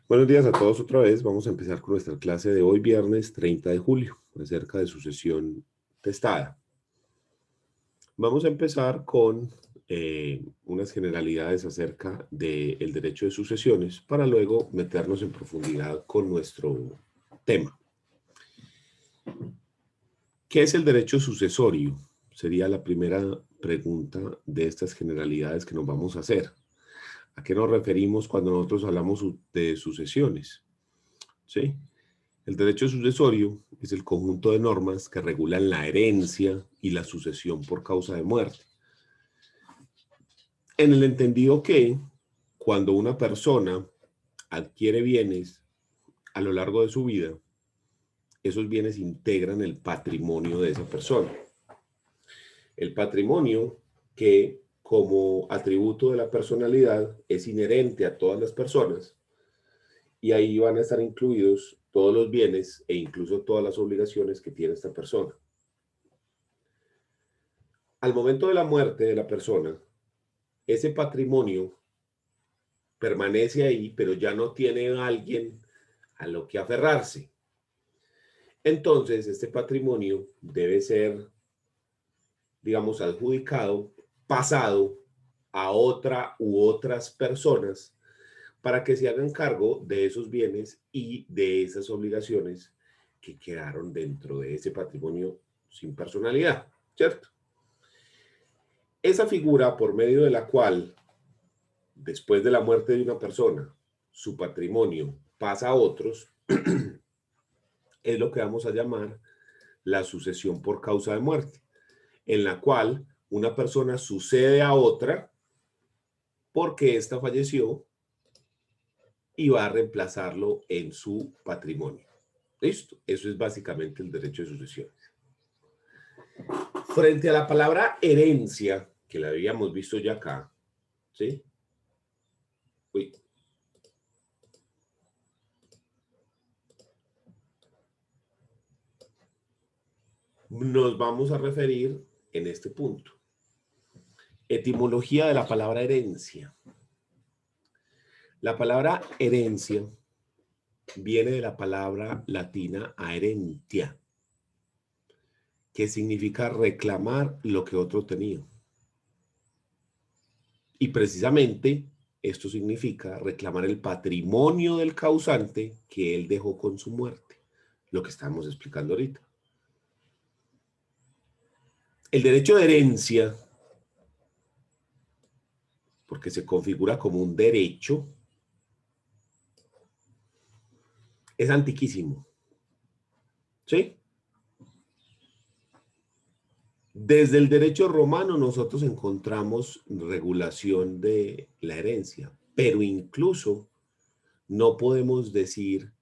Buenos días a todos otra vez. Vamos a empezar con nuestra clase de hoy, viernes 30 de julio, acerca de sucesión testada. Vamos a empezar con unas generalidades acerca del derecho de sucesiones para luego meternos en profundidad con nuestro tema. ¿Qué es el derecho sucesorio? Sería la primera pregunta de estas generalidades que nos vamos a hacer. ¿A qué nos referimos cuando nosotros hablamos de sucesiones? ¿Sí? El derecho sucesorio es el conjunto de normas que regulan la herencia y la sucesión por causa de muerte. En el entendido que cuando una persona adquiere bienes a lo largo de su vida, esos bienes integran el patrimonio de esa persona. El patrimonio que como atributo de la personalidad es inherente a todas las personas y ahí van a estar incluidos todos los bienes e incluso todas las obligaciones que tiene esta persona. Al momento de la muerte de la persona, ese patrimonio permanece ahí, pero ya no tiene a alguien a lo que aferrarse. Entonces, este patrimonio debe ser, digamos, adjudicado, pasado a otra u otras personas para que se hagan cargo de esos bienes y de esas obligaciones que quedaron dentro de ese patrimonio sin personalidad, ¿cierto? Esa figura por medio de la cual, después de la muerte de una persona, su patrimonio pasa a otros, es lo que vamos a llamar la sucesión por causa de muerte, en la cual una persona sucede a otra porque ésta falleció y va a reemplazarlo en su patrimonio. ¿Listo? Eso es básicamente el derecho de sucesión. Frente a la palabra herencia, que la habíamos visto ya acá, ¿sí? Uy. Nos vamos a referir en este punto. Etimología de la palabra herencia. La palabra herencia viene de la palabra latina aerentia, que significa reclamar lo que otro tenía. Y precisamente esto significa reclamar el patrimonio del causante que él dejó con su muerte, lo que estamos explicando ahorita. El derecho de herencia, porque se configura como un derecho, es antiquísimo. ¿Sí? Desde el derecho romano nosotros encontramos regulación de la herencia, pero incluso no podemos decir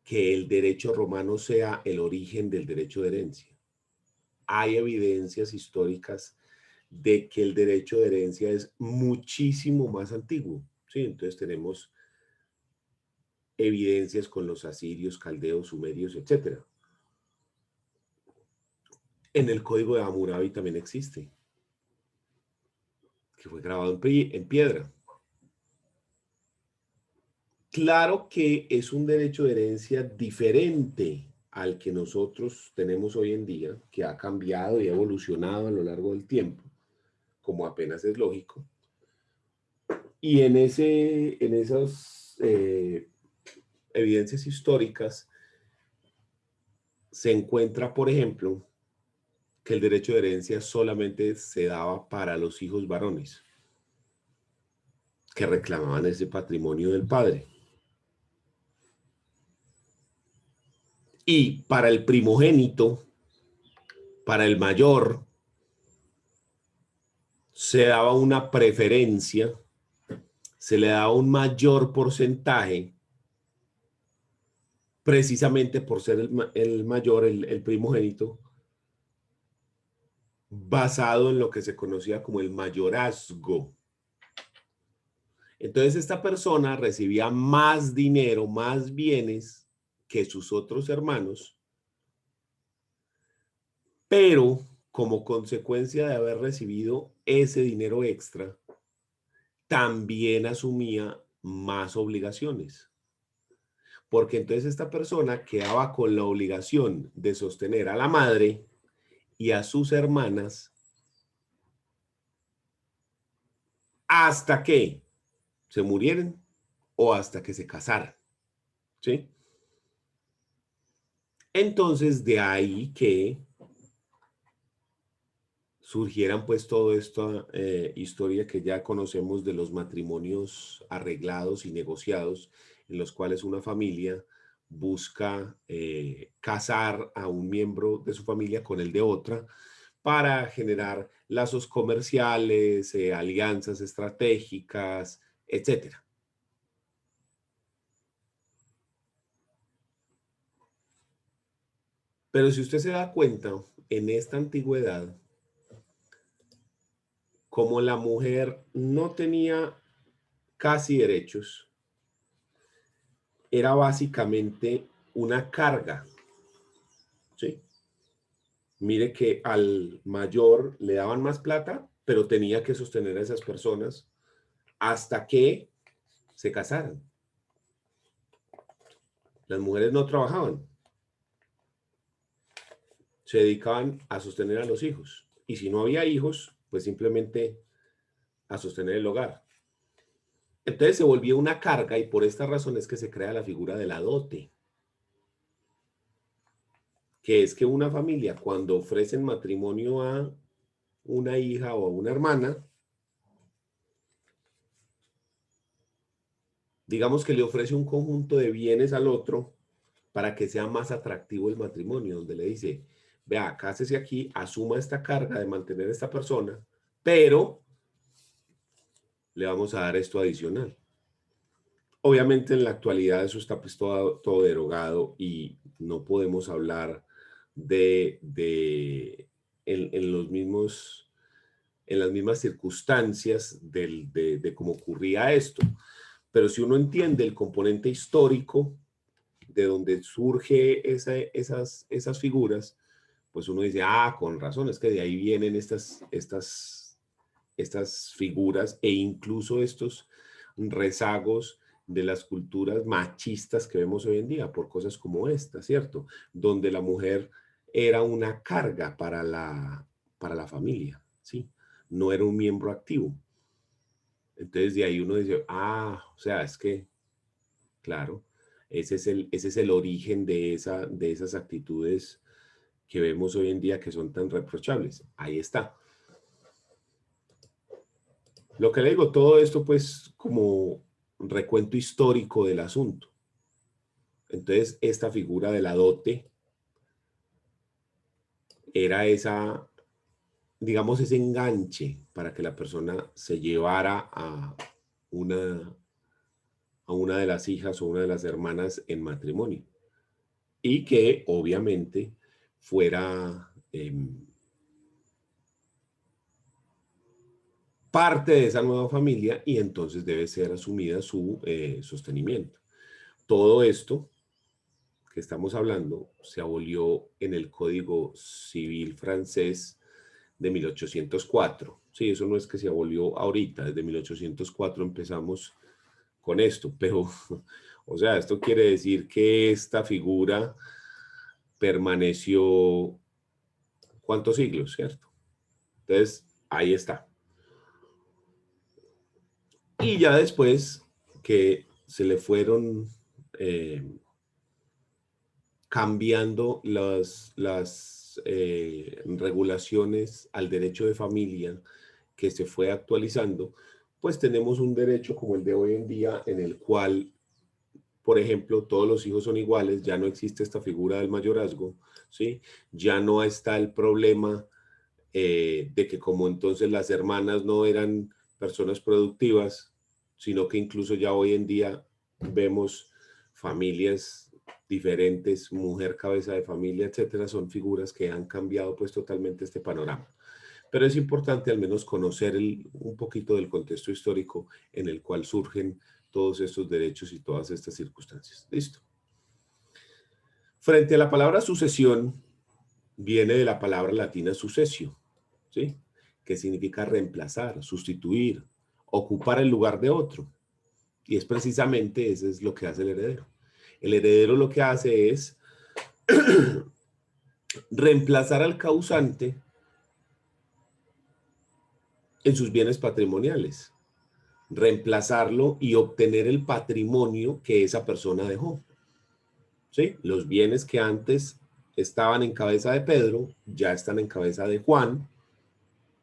que el derecho romano sea el origen del derecho de herencia. Hay evidencias históricas de que el derecho de herencia es muchísimo más antiguo. ¿Sí? Entonces tenemos evidencias con los asirios, caldeos, sumerios, etc. En el código de Hammurabi también existe, que fue grabado en piedra. Claro que es un derecho de herencia diferente al que nosotros tenemos hoy en día, que ha cambiado y ha evolucionado a lo largo del tiempo, como apenas es lógico. Y en esas evidencias históricas se encuentra, por ejemplo, que el derecho de herencia solamente se daba para los hijos varones, que reclamaban ese patrimonio del padre. Y para el primogénito, para el mayor, se daba una preferencia, se le daba un mayor porcentaje, precisamente por ser el mayor, el primogénito, basado en lo que se conocía como el mayorazgo. Entonces esta persona recibía más dinero, más bienes que sus otros hermanos, pero como consecuencia de haber recibido ese dinero extra, también asumía más obligaciones. porque entonces esta persona quedaba con la obligación de sostener a la madre y a sus hermanas hasta que se murieran o hasta que se casaran, ¿sí? Entonces, de ahí que surgieran pues toda esta historia que ya conocemos de los matrimonios arreglados y negociados, en los cuales una familia busca casar a un miembro de su familia con el de otra para generar lazos comerciales, alianzas estratégicas, etcétera. Pero si usted se da cuenta, en esta antigüedad, como la mujer no tenía casi derechos, era básicamente una carga, ¿sí? Mire que al mayor le daban más plata, pero tenía que sostener a esas personas hasta que se casaran. Las mujeres no trabajaban, se dedicaban a sostener a los hijos. Y si no había hijos, pues simplemente a sostener el hogar. Entonces se volvía una carga y por esta razón es que se crea la figura de la dote, que es que una familia cuando ofrecen matrimonio a una hija o a una hermana, digamos que le ofrece un conjunto de bienes al otro para que sea más atractivo el matrimonio, donde le dice, vea, cásese aquí, asuma esta carga de mantener a esta persona, pero le vamos a dar esto adicional. Obviamente en la actualidad eso está pues todo derogado y no podemos hablar en los mismos, en las mismas circunstancias de cómo ocurría esto. Pero si uno entiende el componente histórico de donde surge esas figuras, pues uno dice, ah, con razón, es que de ahí vienen estas figuras e incluso estos rezagos de las culturas machistas que vemos hoy en día por cosas como esta, ¿cierto? Donde la mujer era una carga para la familia, ¿sí? No era un miembro activo. Entonces de ahí uno dice, ah, o sea, es que, claro, ese es el origen de esas actitudes que vemos hoy en día que son tan reprochables. Ahí está. Lo que le digo, todo esto pues como recuento histórico del asunto. Entonces, esta figura de la dote era esa, digamos, ese enganche para que la persona se llevara una, a una de las hijas o una de las hermanas en matrimonio. Y que obviamente fuera parte de esa nueva familia y entonces debe ser asumida su sostenimiento. Todo esto que estamos hablando se abolió en el Código Civil francés de 1804. Sí, eso no es que se abolió ahorita, desde 1804 empezamos con esto, pero, o sea, esto quiere decir que esta figura permaneció, ¿cuántos siglos, cierto? Entonces, ahí está. Y ya después que se le fueron eh, cambiando las regulaciones al derecho de familia que se fue actualizando, pues tenemos un derecho como el de hoy en día en el cual, por ejemplo, todos los hijos son iguales, ya no existe esta figura del mayorazgo, ¿sí? Ya no está el problema de que como entonces las hermanas no eran personas productivas, sino que incluso ya hoy en día vemos familias diferentes, mujer cabeza de familia, etcétera, son figuras que han cambiado pues totalmente este panorama. Pero es importante al menos conocer un poquito del contexto histórico en el cual surgen todos estos derechos y todas estas circunstancias. Listo. Frente a la palabra sucesión, viene de la palabra latina sucesio, ¿sí? Que significa reemplazar, sustituir, ocupar el lugar de otro. Y es precisamente eso es lo que hace el heredero. El heredero lo que hace es reemplazar al causante en sus bienes patrimoniales, reemplazarlo y obtener el patrimonio que esa persona dejó. ¿Sí? Los bienes que antes estaban en cabeza de Pedro ya están en cabeza de Juan,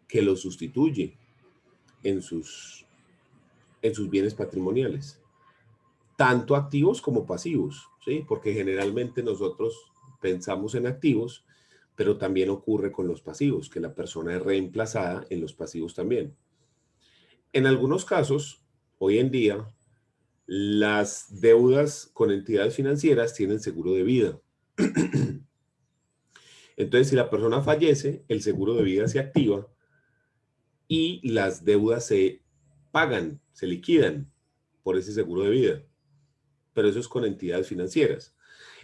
que lo sustituye en sus bienes patrimoniales, tanto activos como pasivos, ¿sí? Porque generalmente nosotros pensamos en activos, pero también ocurre con los pasivos, que la persona es reemplazada en los pasivos también. En algunos casos, hoy en día, las deudas con entidades financieras tienen seguro de vida. Entonces, si la persona fallece, el seguro de vida se activa y las deudas se pagan, se liquidan por ese seguro de vida. Pero eso es con entidades financieras.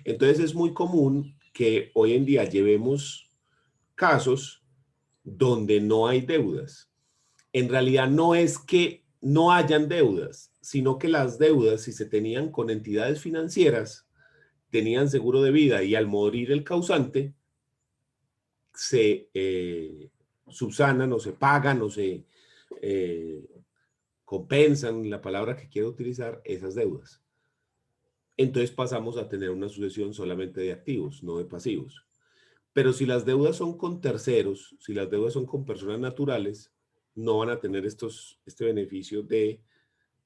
Entonces, es muy común que hoy en día llevemos casos donde no hay deudas. En realidad no es que no hayan deudas, sino que las deudas, si se tenían con entidades financieras, tenían seguro de vida y al morir el causante, se subsanan o se pagan o se eh, compensan, la palabra que quiero utilizar, esas deudas. Entonces pasamos a tener una sucesión solamente de activos, no de pasivos. Pero si las deudas son con terceros, si las deudas son con personas naturales, no van a tener este beneficio de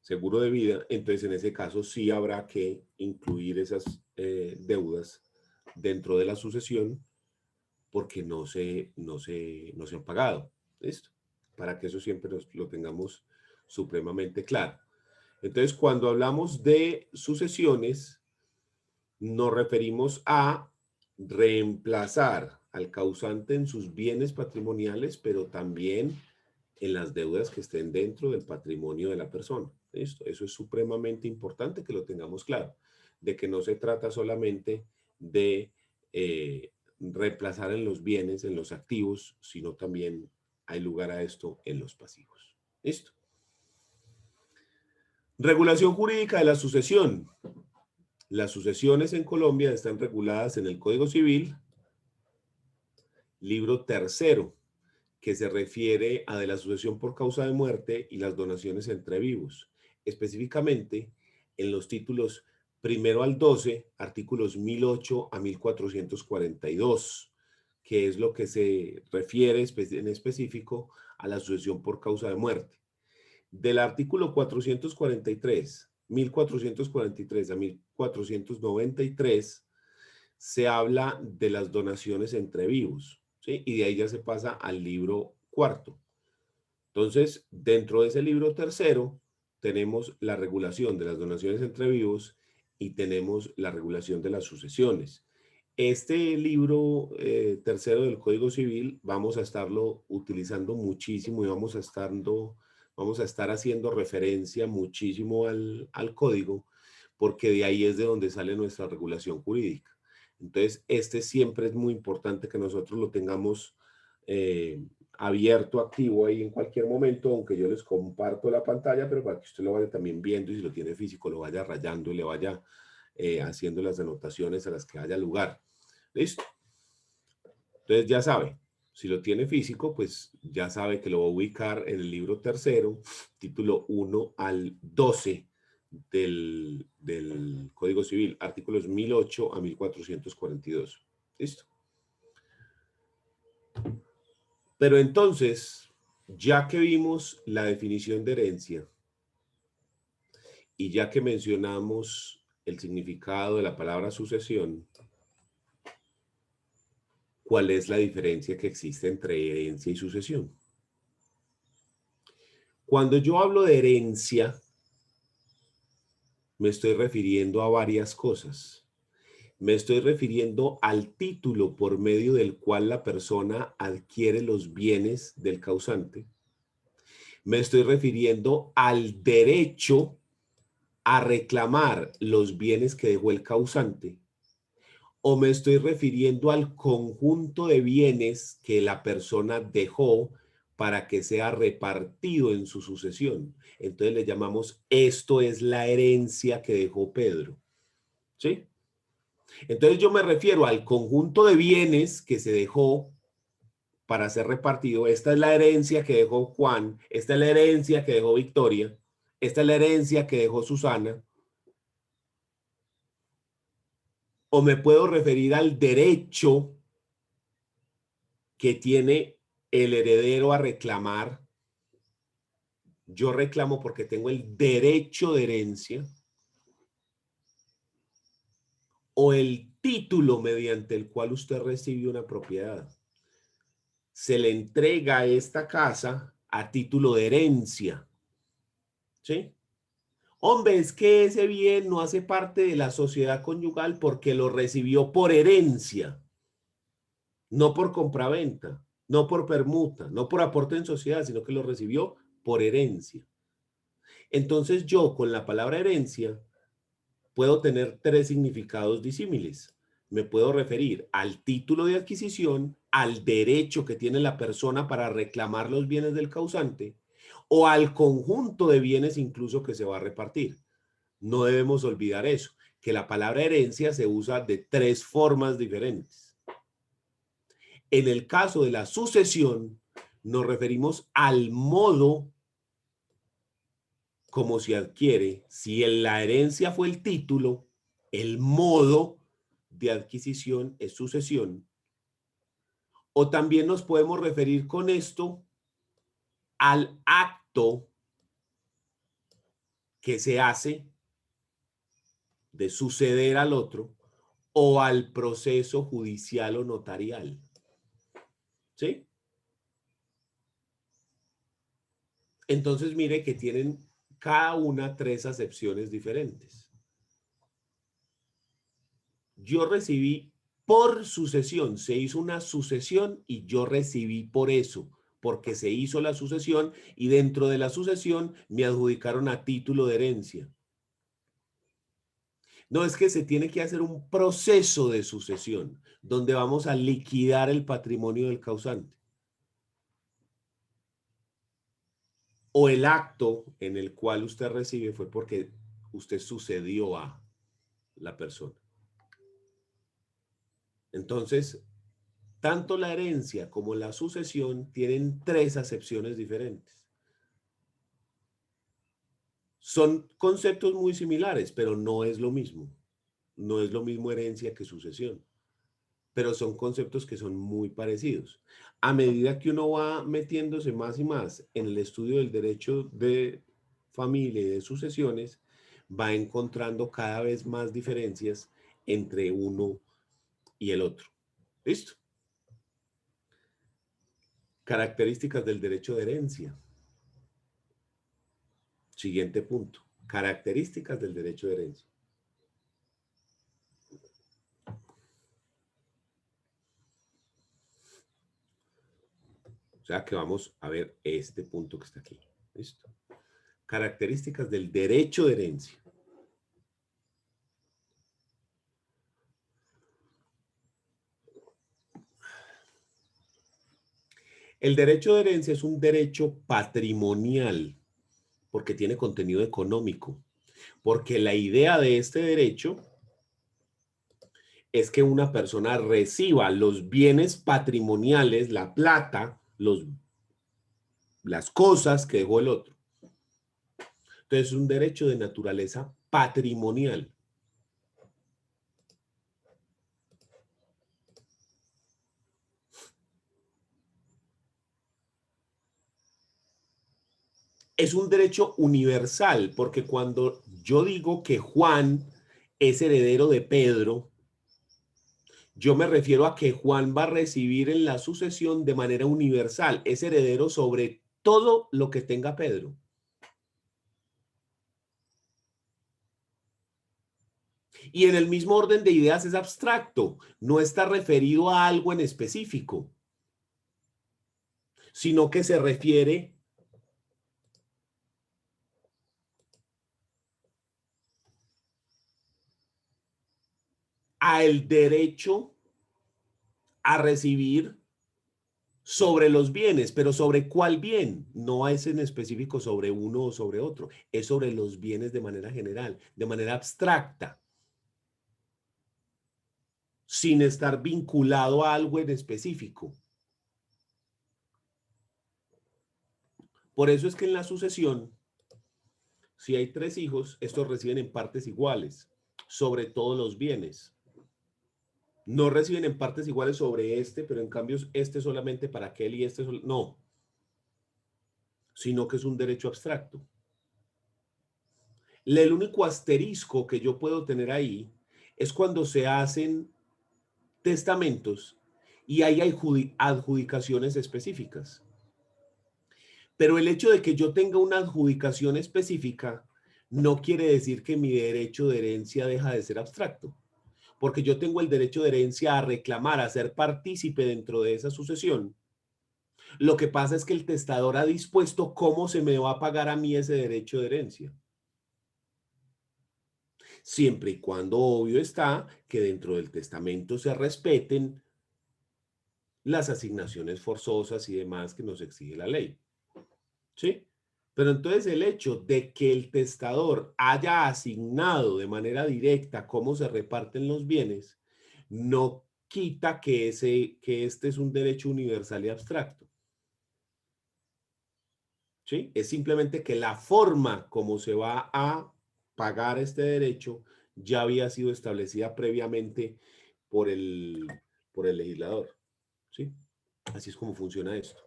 seguro de vida. Entonces en ese caso sí habrá que incluir esas deudas dentro de la sucesión porque no se han pagado. ¿Listo? Para que eso siempre lo tengamos supremamente claro. Entonces, cuando hablamos de sucesiones, nos referimos a reemplazar al causante en sus bienes patrimoniales, pero también en las deudas que estén dentro del patrimonio de la persona. ¿Listo? Eso es supremamente importante que lo tengamos claro, de que no se trata solamente de reemplazar en los bienes, en los activos, sino también hay lugar a esto en los pasivos. ¿Listo? Regulación jurídica de la sucesión. Las sucesiones en Colombia están reguladas en el Código Civil, libro tercero, que se refiere a de la sucesión por causa de muerte y las donaciones entre vivos, específicamente en los títulos primero al 12, artículos 1008 a 1442, que es lo que se refiere en específico a la sucesión por causa de muerte. Del artículo 443, 1443 a 1493, se habla de las donaciones entre vivos, ¿sí? Y de ahí ya se pasa al libro cuarto. Entonces, dentro de ese libro tercero, tenemos la regulación de las donaciones entre vivos y tenemos la regulación de las sucesiones. Este libro tercero del Código Civil vamos a estarlo utilizando muchísimo y vamos a estar haciendo referencia muchísimo al código, porque de ahí es de donde sale nuestra regulación jurídica. Entonces, este siempre es muy importante que nosotros lo tengamos abierto, activo ahí en cualquier momento, aunque yo les comparto la pantalla, pero para que usted lo vaya también viendo y si lo tiene físico lo vaya rayando y le vaya haciendo las anotaciones a las que haya lugar. ¿Listo? Entonces ya sabe, si lo tiene físico, pues ya sabe que lo va a ubicar en el libro tercero, título 1 al 12 del Código Civil, artículos 1008 a 1442. ¿Listo? Pero entonces, ya que vimos la definición de herencia y ya que mencionamos el significado de la palabra sucesión, ¿cuál es la diferencia que existe entre herencia y sucesión? Cuando yo hablo de herencia, me estoy refiriendo a varias cosas. Me estoy refiriendo al título por medio del cual la persona adquiere los bienes del causante. Me estoy refiriendo al derecho a reclamar los bienes que dejó el causante. O me estoy refiriendo al conjunto de bienes que la persona dejó para que sea repartido en su sucesión. Entonces le llamamos, esto es la herencia que dejó Pedro. ¿Sí? Entonces yo me refiero al conjunto de bienes que se dejó para ser repartido. Esta es la herencia que dejó Juan, esta es la herencia que dejó Victoria, esta es la herencia que dejó Susana. O me puedo referir al derecho que tiene el heredero a reclamar. Yo reclamo porque tengo el derecho de herencia o el título mediante el cual usted recibe una propiedad. Se le entrega esta casa a título de herencia. ¿Sí? Hombre, es que ese bien no hace parte de la sociedad conyugal porque lo recibió por herencia, no por compraventa, no por permuta, no por aporte en sociedad, sino que lo recibió por herencia. Entonces yo con la palabra herencia puedo tener tres significados disímiles. Me puedo referir al título de adquisición, al derecho que tiene la persona para reclamar los bienes del causante o al conjunto de bienes incluso que se va a repartir. No debemos olvidar eso, que la palabra herencia se usa de tres formas diferentes. En el caso de la sucesión, nos referimos al modo como se adquiere. Si la herencia fue el título, el modo de adquisición es sucesión. O también nos podemos referir con esto al acto que se hace de suceder al otro o al proceso judicial o notarial. ¿Sí? Entonces mire que tienen cada una tres acepciones diferentes. Yo recibí por sucesión, se hizo una sucesión y yo recibí por eso, porque se hizo la sucesión y dentro de la sucesión me adjudicaron a título de herencia. No, es que se tiene que hacer un proceso de sucesión donde vamos a liquidar el patrimonio del causante. O el acto en el cual usted recibe fue porque usted sucedió a la persona. Entonces, tanto la herencia como la sucesión tienen tres acepciones diferentes. Son conceptos muy similares, pero no es lo mismo. No es lo mismo herencia que sucesión, pero son conceptos que son muy parecidos. A medida que uno va metiéndose más y más en el estudio del derecho de familia y de sucesiones, va encontrando cada vez más diferencias entre uno y el otro. ¿Listo? Características del derecho de herencia. Siguiente punto. Características del derecho de herencia. O sea que vamos a ver este punto que está aquí. ¿Listo? Características del derecho de herencia. El derecho de herencia es un derecho patrimonial porque tiene contenido económico. Porque la idea de este derecho es que una persona reciba los bienes patrimoniales, la plata, las cosas que dejó el otro. Entonces es un derecho de naturaleza patrimonial. Es un derecho universal, porque cuando yo digo que Juan es heredero de Pedro, yo me refiero a que Juan va a recibir en la sucesión de manera universal, es heredero sobre todo lo que tenga Pedro. Y en el mismo orden de ideas es abstracto, no está referido a algo en específico, sino que se refiere al derecho a recibir sobre los bienes, pero sobre cuál bien, no es en específico sobre uno o sobre otro, es sobre los bienes de manera general, de manera abstracta. sin estar vinculado a algo en específico. Por eso es que en la sucesión, si hay 3 hijos, estos reciben en partes iguales sobre todos los bienes. No reciben en partes iguales sobre este, pero en cambio este solamente para aquel y este no, sino que es un derecho abstracto. El único asterisco que yo puedo tener ahí es cuando se hacen testamentos y hay adjudicaciones específicas. Pero el hecho de que yo tenga una adjudicación específica no quiere decir que mi derecho de herencia deja de ser abstracto, porque yo tengo el derecho de herencia a reclamar, a ser partícipe dentro de esa sucesión. Lo que pasa es que el testador ha dispuesto cómo se me va a pagar a mí ese derecho de herencia. Siempre y cuando obvio está que dentro del testamento se respeten las asignaciones forzosas y demás que nos exige la ley. ¿Sí? Pero entonces el hecho de que el testador haya asignado de manera directa cómo se reparten los bienes, no quita que este es un derecho universal y abstracto. ¿Sí? Es simplemente que la forma como se va a pagar este derecho ya había sido establecida previamente por por el legislador. ¿Sí? Así es como funciona esto.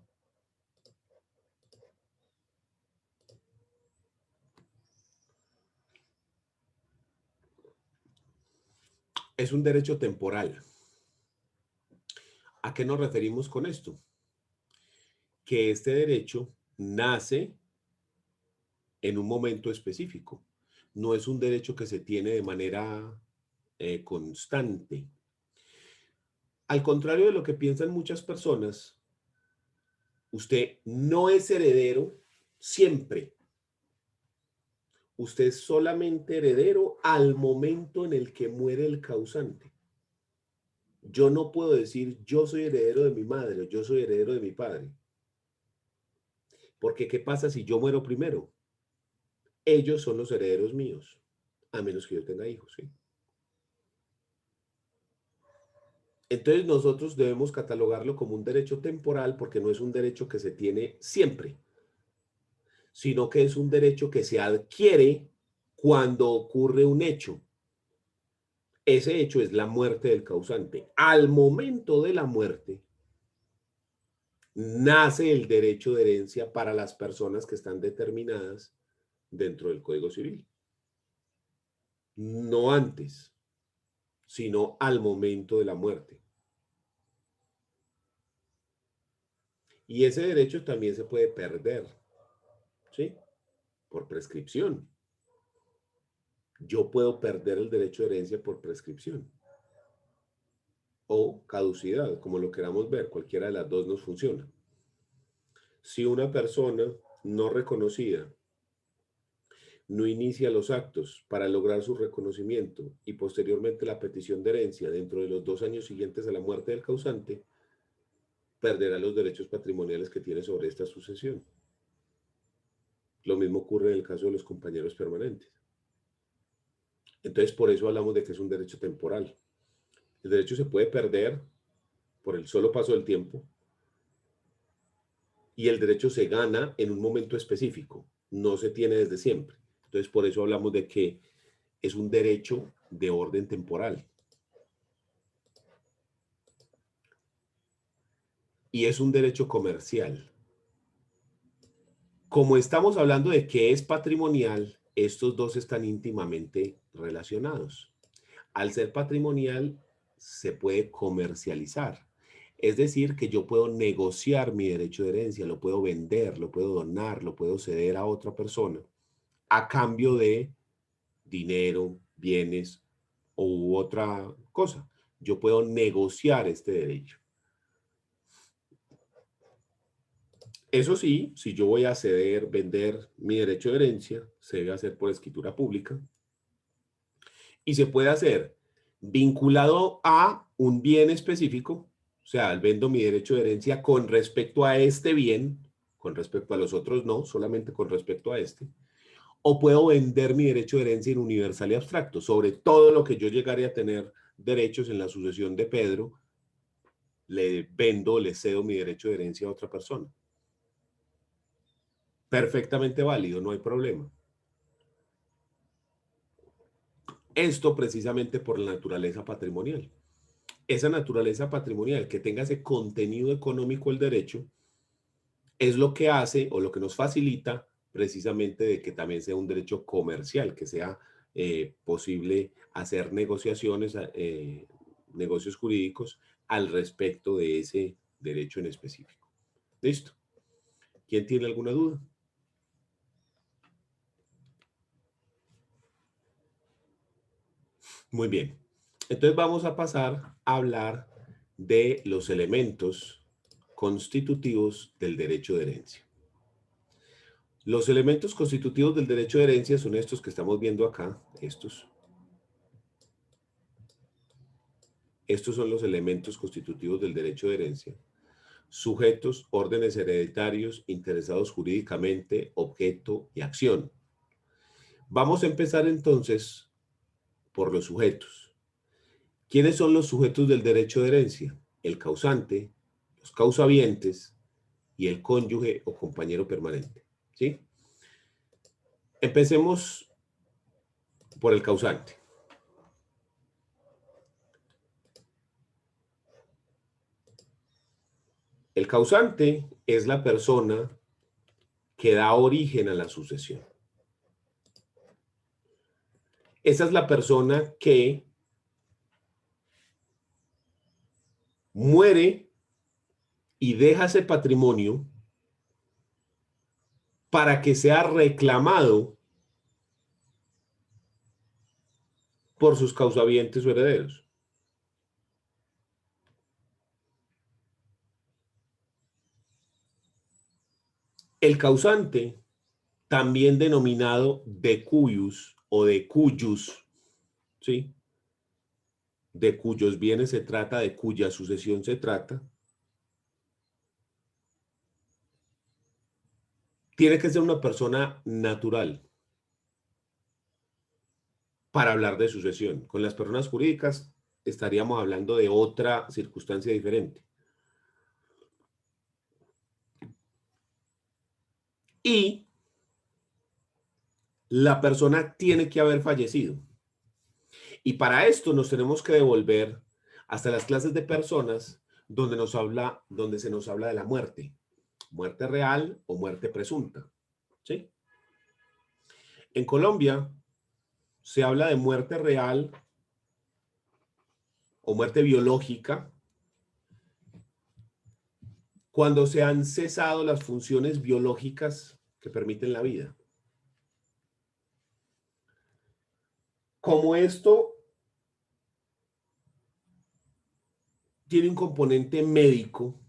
Es un derecho temporal. ¿A qué nos referimos con esto? Que este derecho nace en un momento específico. No es un derecho que se tiene de manera constante. Al contrario de lo que piensan muchas personas, usted no es heredero siempre. Usted es solamente heredero al momento en el que muere el causante. Yo no puedo decir yo soy heredero de mi madre o yo soy heredero de mi padre. Porque ¿qué pasa si yo muero primero? Ellos son los herederos míos, a menos que yo tenga hijos, ¿sí? Entonces nosotros debemos catalogarlo como un derecho temporal porque no es un derecho que se tiene siempre, sino que es un derecho que se adquiere cuando ocurre un hecho. Ese hecho es la muerte del causante. Al momento de la muerte, nace el derecho de herencia para las personas que están determinadas dentro del Código Civil. No antes, sino al momento de la muerte. Y ese derecho también se puede perder, ¿sí? Por prescripción. Yo puedo perder el derecho de herencia por prescripción o caducidad, como lo queramos ver, cualquiera de las dos nos funciona. Si una persona no reconocida no inicia los actos para lograr su reconocimiento y posteriormente la petición de herencia dentro de los 2 años siguientes a la muerte del causante, perderá los derechos patrimoniales que tiene sobre esta sucesión. Lo mismo ocurre en el caso de los compañeros permanentes. Entonces, por eso hablamos de que es un derecho temporal. El derecho se puede perder por el solo paso del tiempo y el derecho se gana en un momento específico, no se tiene desde siempre. Entonces, por eso hablamos de que es un derecho de orden temporal. Y es un derecho comercial. Como estamos hablando de que es patrimonial, estos dos están íntimamente relacionados. Al ser patrimonial, se puede comercializar. Es decir, que yo puedo negociar mi derecho de herencia, lo puedo vender, lo puedo donar, lo puedo ceder a otra persona a cambio de dinero, bienes u otra cosa. Yo puedo negociar este derecho. Eso sí, si yo voy a ceder, vender mi derecho de herencia, se debe hacer por escritura pública y se puede hacer vinculado a un bien específico, o sea, vendo mi derecho de herencia con respecto a este bien, con respecto a los otros no, solamente con respecto a este, o puedo vender mi derecho de herencia en universal y abstracto, sobre todo lo que yo llegaré a tener derechos en la sucesión de Pedro, le vendo, le cedo mi derecho de herencia a otra persona. Perfectamente válido, no hay problema. Esto precisamente por la naturaleza patrimonial. Esa naturaleza patrimonial, que tenga ese contenido económico el derecho, es lo que hace o lo que nos facilita precisamente de que también sea un derecho comercial, que sea posible hacer negociaciones, negocios jurídicos al respecto de ese derecho en específico. ¿Listo? ¿Quién tiene alguna duda? Muy bien. Entonces vamos a pasar a hablar de los elementos constitutivos del derecho de herencia. Los elementos constitutivos del derecho de herencia son estos que estamos viendo acá, estos. Estos son los elementos constitutivos del derecho de herencia. Sujetos, órdenes hereditarios, interesados jurídicamente, objeto y acción. Vamos a empezar entonces por los sujetos. ¿Quiénes son los sujetos del derecho de herencia? El causante, los causavientes y el cónyuge o compañero permanente. ¿Sí? Empecemos por el causante. El causante es la persona que da origen a la sucesión. Esa es la persona que muere y deja ese patrimonio para que sea reclamado por sus causavientes o herederos. El causante, también denominado de cuyus o de cuyus, ¿sí? De cuyos bienes se trata, de cuya sucesión se trata, tiene que ser una persona natural para hablar de sucesión. Con las personas jurídicas estaríamos hablando de otra circunstancia diferente. Y la persona tiene que haber fallecido. Y para esto nos tenemos que devolver hasta las clases de personas donde se nos habla de la muerte. Muerte real o muerte presunta. ¿Sí? En Colombia se habla de muerte real o muerte biológica cuando se han cesado las funciones biológicas que permiten la vida. Como esto tiene un componente médico,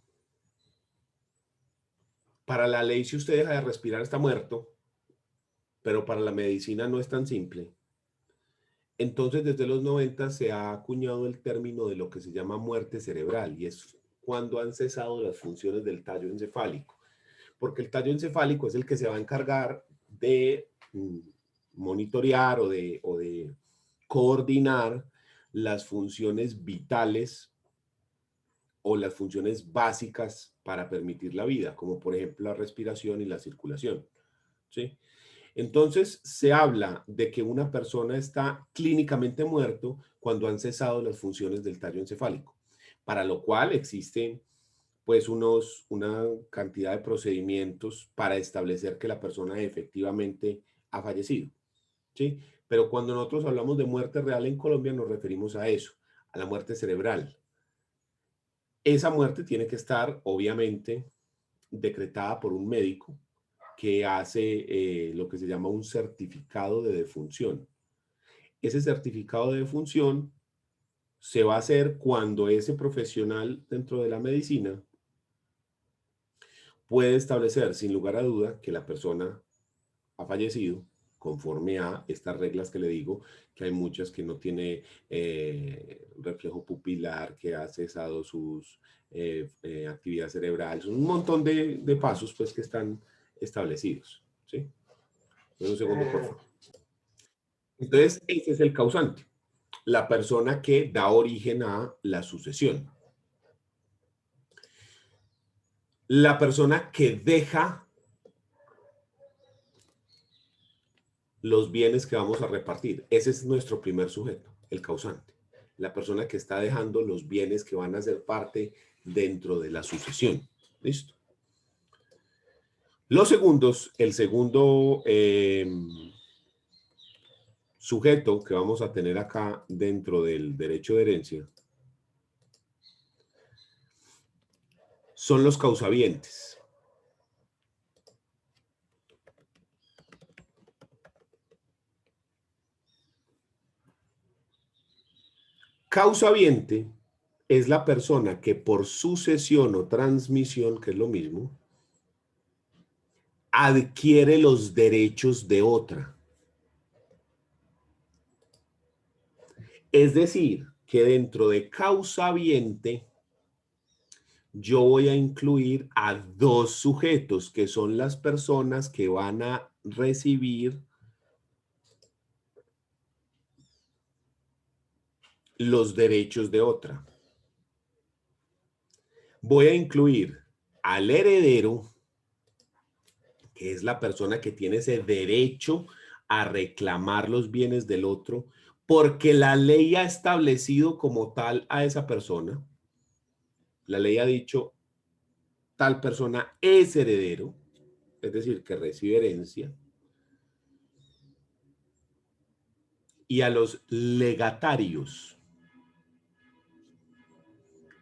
para la ley, si usted deja de respirar, está muerto, pero para la medicina no es tan simple. Entonces, desde los 90 se ha acuñado el término de lo que se llama muerte cerebral, y es cuando han cesado las funciones del tallo encefálico, porque el tallo encefálico es el que se va a encargar de monitorear o de coordinar las funciones vitales o las funciones básicas para permitir la vida, como por ejemplo la respiración y la circulación. ¿Sí? Entonces, se habla de que una persona está clínicamente muerto cuando han cesado las funciones del tallo encefálico, para lo cual existen pues una cantidad de procedimientos para establecer que la persona efectivamente ha fallecido. ¿Sí? Pero cuando nosotros hablamos de muerte real en Colombia nos referimos a eso, a la muerte cerebral. Esa muerte tiene que estar, obviamente, decretada por un médico que hace lo que se llama un certificado de defunción. Ese certificado de defunción se va a hacer cuando ese profesional dentro de la medicina puede establecer sin lugar a duda que la persona ha fallecido conforme a estas reglas que le digo, que hay muchas que no tiene reflejo pupilar, que ha cesado sus actividad cerebral, son un montón de pasos pues que están establecidos. ¿Sí? Un segundo, por favor. Entonces, ese es el causante. la persona que da origen a la sucesión. La persona que deja los bienes que vamos a repartir. Ese es nuestro primer sujeto, el causante. La persona que está dejando los bienes que van a ser parte dentro de la sucesión. ¿Listo? Los segundos, el segundo sujeto que vamos a tener acá dentro del derecho de herencia son los causavientes. Causaviente es la persona que por sucesión o transmisión, que es lo mismo, adquiere los derechos de otra. Es decir, que dentro de causaviente yo voy a incluir a dos sujetos, que son las personas que van a recibir los derechos de otra. Voy a incluir al heredero, que es la persona que tiene ese derecho a reclamar los bienes del otro, porque la ley ha establecido como tal a esa persona. La ley ha dicho, tal persona es heredero, es decir, que recibe herencia. Y a los legatarios.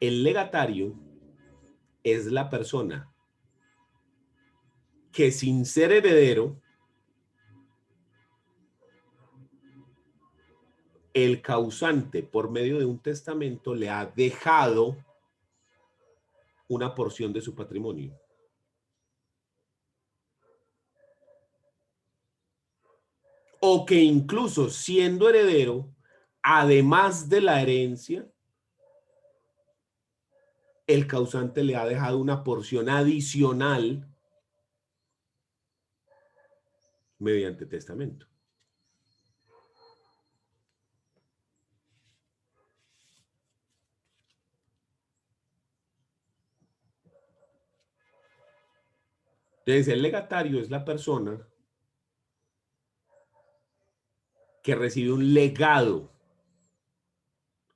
El legatario es la persona que sin ser heredero, el causante por medio de un testamento le ha dejado una porción de su patrimonio. O que incluso siendo heredero, además de la herencia, el causante le ha dejado una porción adicional mediante testamento. Entonces, el legatario es la persona que recibe un legado,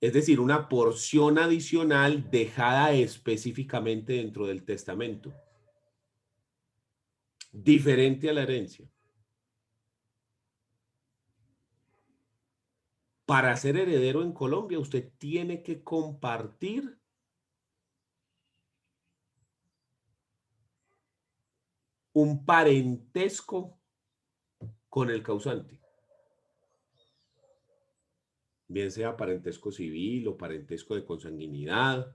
es decir, una porción adicional dejada específicamente dentro del testamento, diferente a la herencia. Para ser heredero en Colombia, usted tiene que compartir un parentesco con el causante, bien sea parentesco civil o parentesco de consanguinidad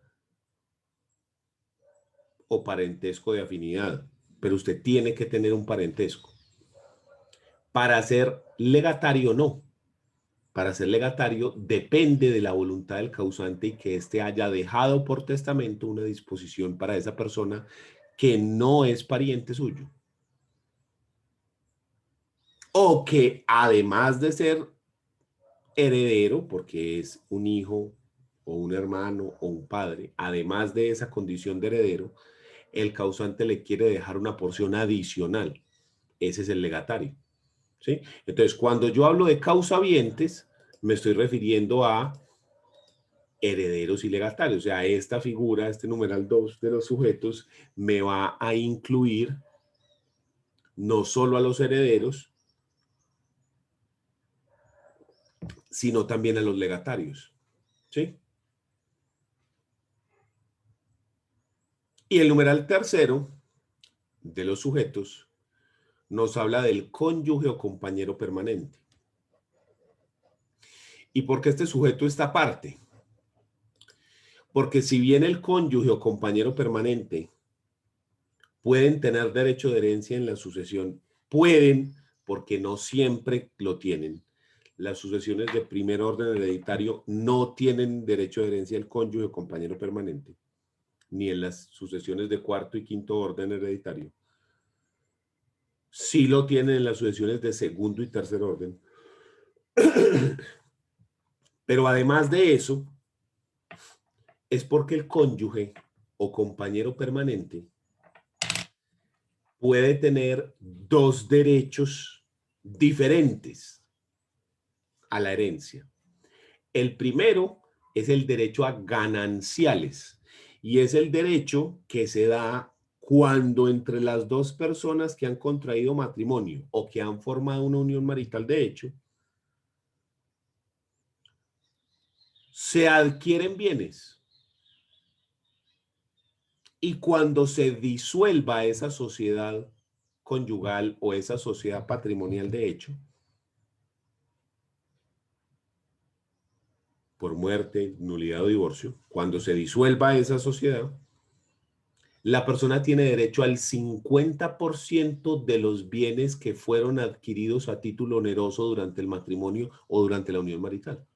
o parentesco de afinidad, pero usted tiene que tener un parentesco. Para ser legatario, no. Para ser legatario depende de la voluntad del causante y que éste haya dejado por testamento una disposición para esa persona que no es pariente suyo. O que además de ser heredero, porque es un hijo o un hermano o un padre, además de esa condición de heredero, el causante le quiere dejar una porción adicional. Ese es el legatario. ¿Sí? Entonces, cuando yo hablo de causavientes, me estoy refiriendo a herederos y legatarios. O sea, esta figura, este numeral 2 de los sujetos, me va a incluir no solo a los herederos, sino también a los legatarios. ¿Sí? Y el numeral tercero de los sujetos nos habla del cónyuge o compañero permanente. ¿Y por qué este sujeto está aparte? Porque si bien el cónyuge o compañero permanente pueden tener derecho de herencia en la sucesión, pueden, porque no siempre lo tienen. Las sucesiones de primer orden hereditario no tienen derecho de herencia el cónyuge o compañero permanente, ni en las sucesiones de cuarto y quinto orden hereditario. Sí lo tienen en las sucesiones de segundo y tercer orden. Pero además de eso, es porque el cónyuge o compañero permanente puede tener dos derechos diferentes a la herencia. El primero es el derecho a gananciales y es el derecho que se da cuando entre las dos personas que han contraído matrimonio o que han formado una unión marital de hecho, se adquieren bienes. Y cuando se disuelva esa sociedad conyugal o esa sociedad patrimonial de hecho, por muerte, nulidad o divorcio, cuando se disuelva esa sociedad, la persona tiene derecho al 50% de los bienes que fueron adquiridos a título oneroso durante el matrimonio o durante la unión marital.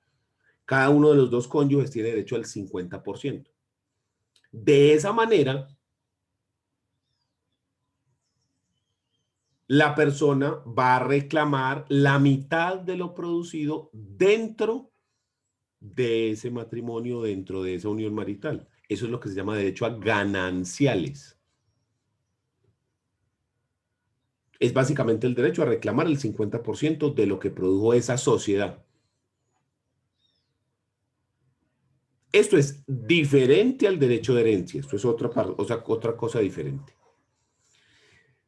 Cada uno de los dos cónyuges tiene derecho al 50%. De esa manera, la persona va a reclamar la mitad de lo producido dentro de ese matrimonio, dentro de esa unión marital. Eso es lo que se llama derecho a gananciales. Es básicamente el derecho a reclamar el 50% de lo que produjo esa sociedad. Esto es diferente al derecho de herencia. Esto es otra cosa diferente.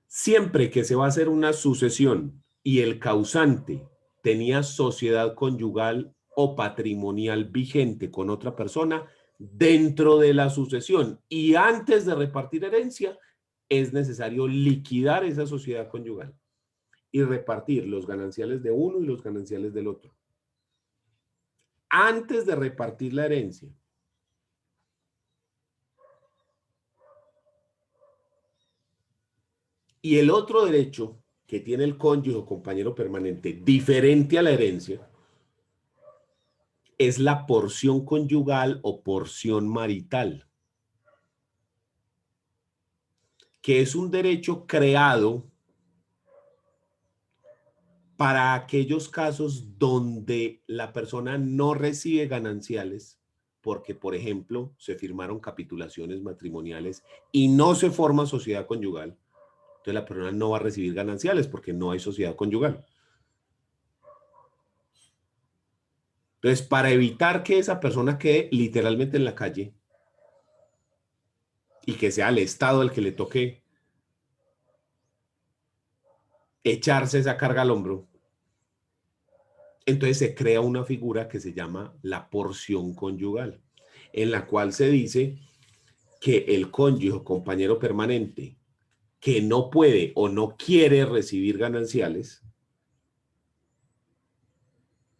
Siempre que se va a hacer una sucesión y el causante tenía sociedad conyugal o patrimonial vigente con otra persona dentro de la sucesión y antes de repartir herencia, es necesario liquidar esa sociedad conyugal y repartir los gananciales de uno y los gananciales del otro. Antes de repartir la herencia. Y el otro derecho que tiene el cónyuge o compañero permanente, diferente a la herencia, es la porción conyugal o porción marital, que es un derecho creado para aquellos casos donde la persona no recibe gananciales porque, por ejemplo, se firmaron capitulaciones matrimoniales y no se forma sociedad conyugal. Entonces la persona no va a recibir gananciales porque no hay sociedad conyugal. Entonces, para evitar que esa persona quede literalmente en la calle y que sea el Estado el que le toque echarse esa carga al hombro, entonces se crea una figura que se llama la porción conyugal, en la cual se dice que el cónyuge o compañero permanente que no puede o no quiere recibir gananciales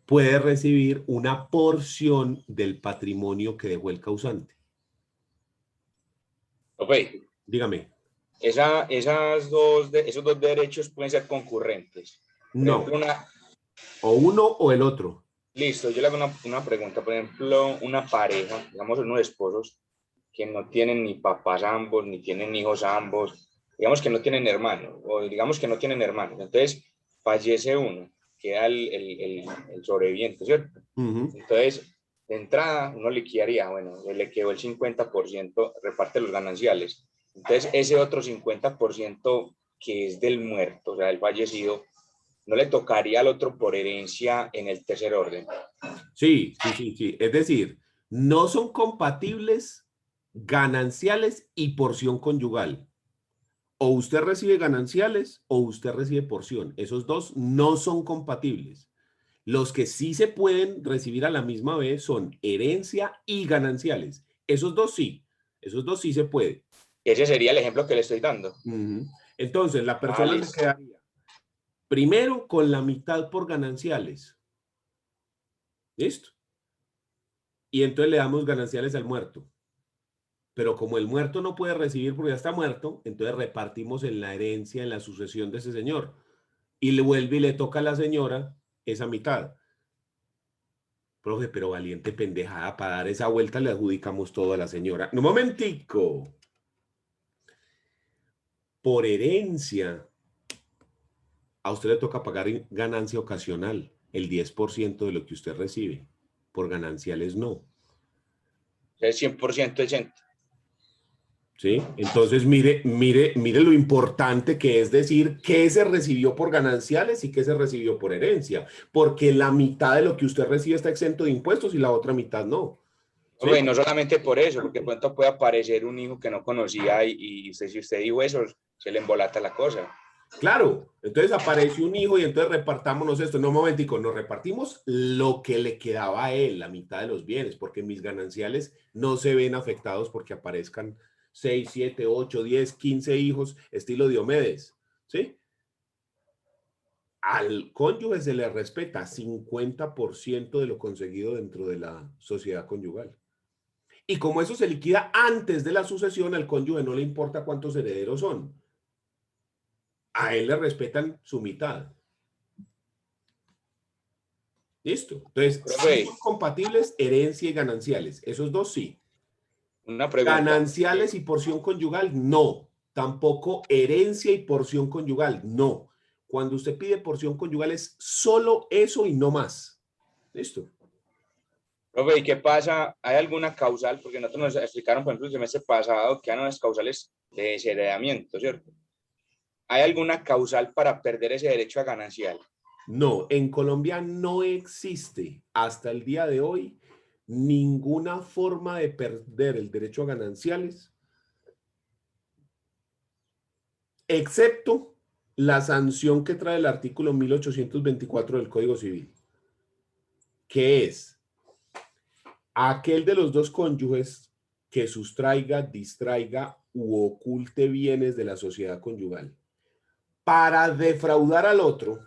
puede recibir una porción del patrimonio que dejó el causante. Okay. Dígame. Esos dos derechos pueden ser concurrentes. Por No. ejemplo, O uno o el otro. Listo, yo le hago una pregunta. Por ejemplo, una pareja, digamos unos esposos que no tienen ni papás ambos, ni tienen hijos ambos, digamos que no tienen hermanos, o digamos que no tienen hermanos. Entonces, fallece uno, queda el sobreviviente, ¿cierto? Entonces, de entrada, uno liquidaría, bueno, le quedó el 50%, reparte los gananciales. Entonces, ese otro 50% que es del muerto, o sea, del fallecido, no le tocaría al otro por herencia en el tercer orden. Sí. Es decir, no son compatibles gananciales y porción conyugal. O usted recibe gananciales o usted recibe porción. Esos dos no son compatibles. Los que sí se pueden recibir a la misma vez son herencia y gananciales. Esos dos sí se puede. Ese sería el ejemplo que le estoy dando. Entonces, la persona se quedaría primero con la mitad por gananciales. ¿Listo? Y entonces le damos gananciales al muerto. Pero como el muerto no puede recibir porque ya está muerto, entonces repartimos en la herencia, en la sucesión de ese señor. Y le vuelve y le toca a la señora esa mitad. Profe, pero valiente pendejada, para dar esa vuelta le adjudicamos todo a la señora. ¡Un momentico! Por herencia, a usted le toca pagar ganancia ocasional, el 10% de lo que usted recibe. por gananciales no. Es 100% exento. ¿Sí? Entonces, mire lo importante que es decir qué se recibió por gananciales y qué se recibió por herencia, porque la mitad de lo que usted recibe está exento de impuestos y la otra mitad no. Profe, ¿Sí? y no solamente por eso, porque de pronto puede aparecer un hijo que no conocía y usted, si usted dijo eso, se le embolata la cosa. Claro, entonces aparece un hijo y entonces repartámonos esto. No, un momentico, nos repartimos lo que le quedaba a él, la mitad de los bienes, porque mis gananciales no se ven afectados porque aparezcan 6, 7, 8, 10, 15 hijos, estilo Diomedes, ¿sí? Al cónyuge se le respeta 50% de lo conseguido dentro de la sociedad conyugal. Y como eso se liquida antes de la sucesión, al cónyuge no le importa cuántos herederos son. A él le respetan su mitad. Listo. Entonces, sí Profe, son compatibles herencia y gananciales. Esos dos sí. una pregunta. Gananciales y porción conyugal, no. Tampoco herencia y porción conyugal, no. Cuando usted pide porción conyugal es solo eso y no más. Listo. Profe, ¿y qué pasa? ¿Hay alguna causal? Porque nosotros nos explicaron, por ejemplo, el semestre pasado que eran las causales de desheredamiento, ¿cierto? ¿Hay alguna causal para perder ese derecho a ganancial? No, en Colombia no existe hasta el día de hoy ninguna forma de perder el derecho a gananciales, excepto la sanción que trae el artículo 1824 del Código Civil, que es aquel de los dos cónyuges que sustraiga, distraiga u oculte bienes de la sociedad conyugal para defraudar al otro,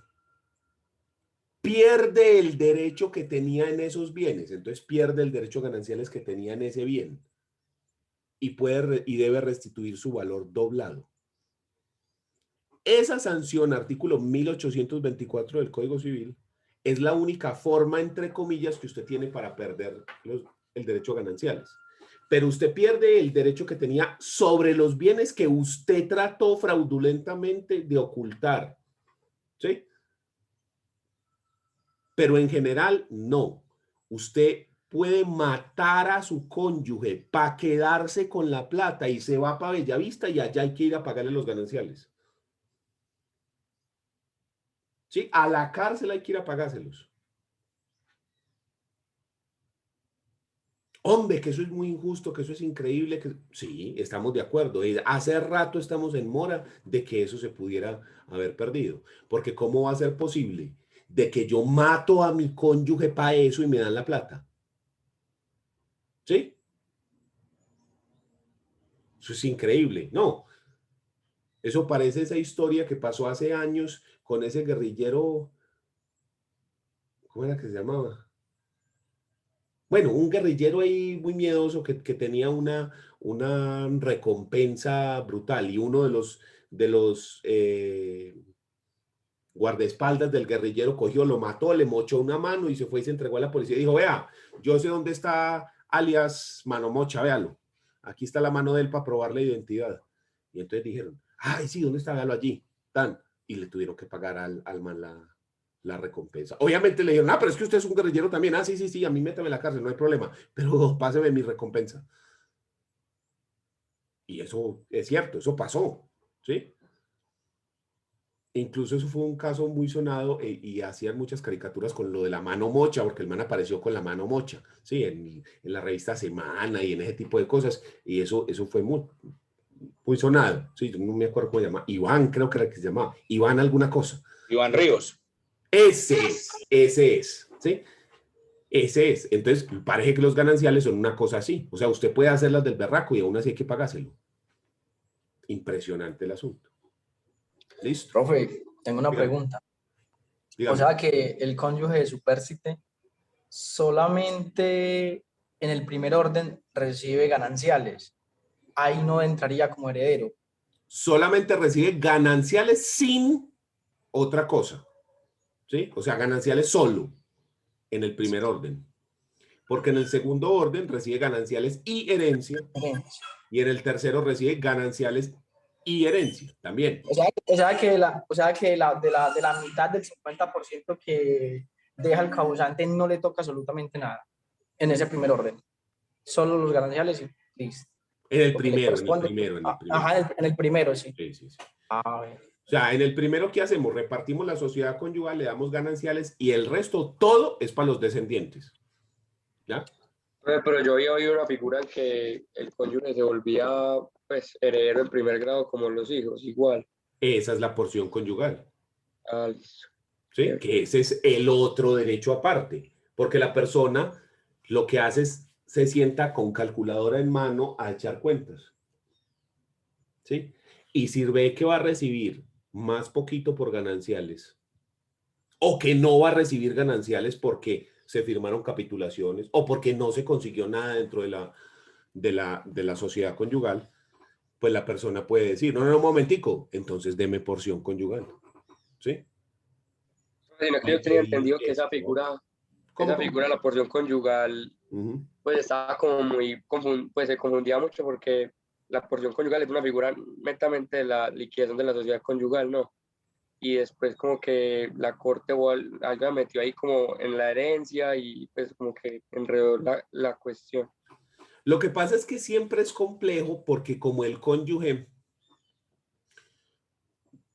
pierde el derecho que tenía en esos bienes, entonces pierde el derecho gananciales que tenía en ese bien y debe restituir su valor doblado. Esa sanción, artículo 1824 del Código Civil, es la única forma, entre comillas, que usted tiene para perder el derecho a gananciales. Pero usted pierde el derecho que tenía sobre los bienes que usted trató fraudulentamente de ocultar. ¿Sí? Pero en general, no. Usted puede matar a su cónyuge para quedarse con la plata y se va para Bellavista y allá hay que ir a pagarle los gananciales. ¿Sí? A la cárcel hay que ir a pagárselos. Hombre, que eso es muy injusto, que eso es increíble. Que... Sí, estamos de acuerdo. Hace rato estamos en mora de que eso se pudiera haber perdido. Porque ¿cómo va a ser posible de que yo mato a mi cónyuge para eso y me dan la plata? ¿Sí? Eso es increíble. No, eso parece esa historia que pasó hace años con ese guerrillero, ¿cómo era que se llamaba? Bueno, un guerrillero ahí muy miedoso que tenía una recompensa brutal y uno de los guardaespaldas del guerrillero cogió, lo mató, le mochó una mano y se fue y se entregó a la policía y dijo, vea, yo sé dónde está alias Mano Mocha, véalo. Aquí está la mano de él para probar la identidad. Y entonces dijeron, ay, sí, ¿dónde está? Véalo allí. Tan. Y le tuvieron que pagar al man la recompensa. Obviamente le dijeron, ah, pero es que usted es un guerrillero también. Ah, sí, sí, sí, a mí métame en la cárcel, no hay problema. Pero páseme mi recompensa. Y eso es cierto, eso pasó, ¿sí? Incluso eso fue un caso muy sonado y hacían muchas caricaturas con lo de la mano mocha, porque el man apareció con la mano mocha, ¿sí? En la revista Semana y en ese tipo de cosas. Y eso fue muy sonado, ¿sí? Yo no me acuerdo cómo se llama. Iván, creo que era que se llamaba. Iván alguna cosa. Iván Ríos. Ese es, ¿sí? Ese es. Entonces, parece que los gananciales son una cosa así. O sea, usted puede hacerlas del berraco y aún así hay que pagárselo. Impresionante el asunto. Listo. Profe, tengo una Dígame, pregunta. O dígame. sea que el cónyuge de supérsite solamente en el primer orden recibe gananciales. Ahí no entraría como heredero. Solamente recibe gananciales sin otra cosa, ¿sí? O sea, gananciales solo en el primer orden. Porque en el segundo orden recibe gananciales y herencia, y en el tercero recibe gananciales y herencia también. De la mitad del 50% que deja el causante no le toca absolutamente nada. en ese primer orden. Solo los gananciales y listo. En el Lo que le primero, en el corresponde. primero, en el primero. Ajá, en el primero, sí. Sí, sí, sí. A ver. O sea, en el primero, ¿qué hacemos? Repartimos la sociedad conyugal, le damos gananciales y el resto, todo es para los descendientes. ¿Ya? Pero yo había oído una figura en que el cónyuge se volvía pues heredero en primer grado como los hijos, igual. Esa es la porción conyugal. Ah, listo. ¿Sí? Que ese es el otro derecho aparte. Porque la persona lo que hace es se sienta con calculadora en mano a echar cuentas. ¿Sí? Y si ve que va a recibir más poquito por gananciales o que no va a recibir gananciales porque se firmaron capitulaciones o porque no se consiguió nada dentro de la sociedad conyugal, pues la persona puede decir, no, no, no, un momentico, entonces deme porción conyugal. ¿Sí? Sino que yo tenía entendido que esa figura, la porción conyugal, pues estaba como muy, pues se confundía mucho porque la porción conyugal es una figura netamente de la liquidación de la sociedad conyugal, ¿no? Y después como que la corte o algo la metió ahí como en la herencia y pues como que enredó la cuestión. Lo que pasa es que siempre es complejo porque como el cónyuge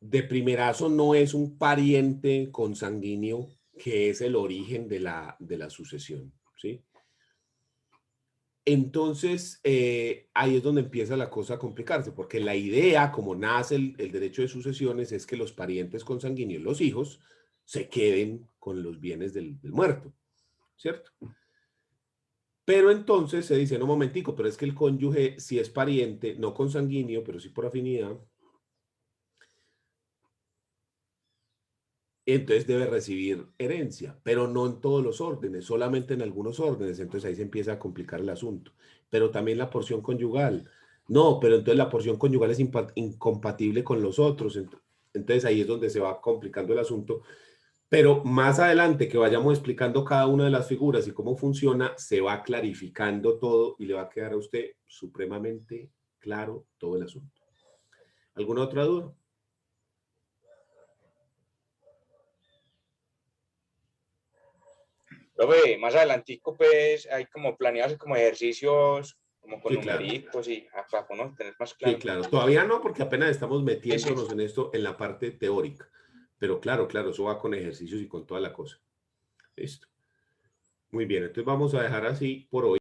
de primerazo no es un pariente consanguíneo que es el origen de la sucesión, ¿sí? Entonces, ahí es donde empieza la cosa a complicarse, porque la idea, como nace el derecho de sucesiones, es que los parientes consanguíneos, los hijos, se queden con los bienes del muerto, ¿cierto? Pero entonces se dice, no, momentico, pero es que el cónyuge, si es pariente, no consanguíneo, pero sí por afinidad, entonces debe recibir herencia, pero no en todos los órdenes, solamente en algunos órdenes. Entonces ahí se empieza a complicar el asunto. Pero también la porción conyugal. No, pero entonces la porción conyugal es incompatible con los otros. Entonces ahí es donde se va complicando el asunto. Pero más adelante que vayamos explicando cada una de las figuras y cómo funciona, se va clarificando todo y le va a quedar a usted supremamente claro todo el asunto. ¿Alguna otra duda? Profe, más adelantico, pues, hay como planeados como ejercicios, como con Sí, claro. numeritos y para uno tener más Sí, claro. claro. Todavía no, porque apenas estamos metiéndonos en esto en la parte teórica. Pero claro, claro, eso va con ejercicios y con toda la cosa. Listo. Muy bien, entonces vamos a dejar así por hoy.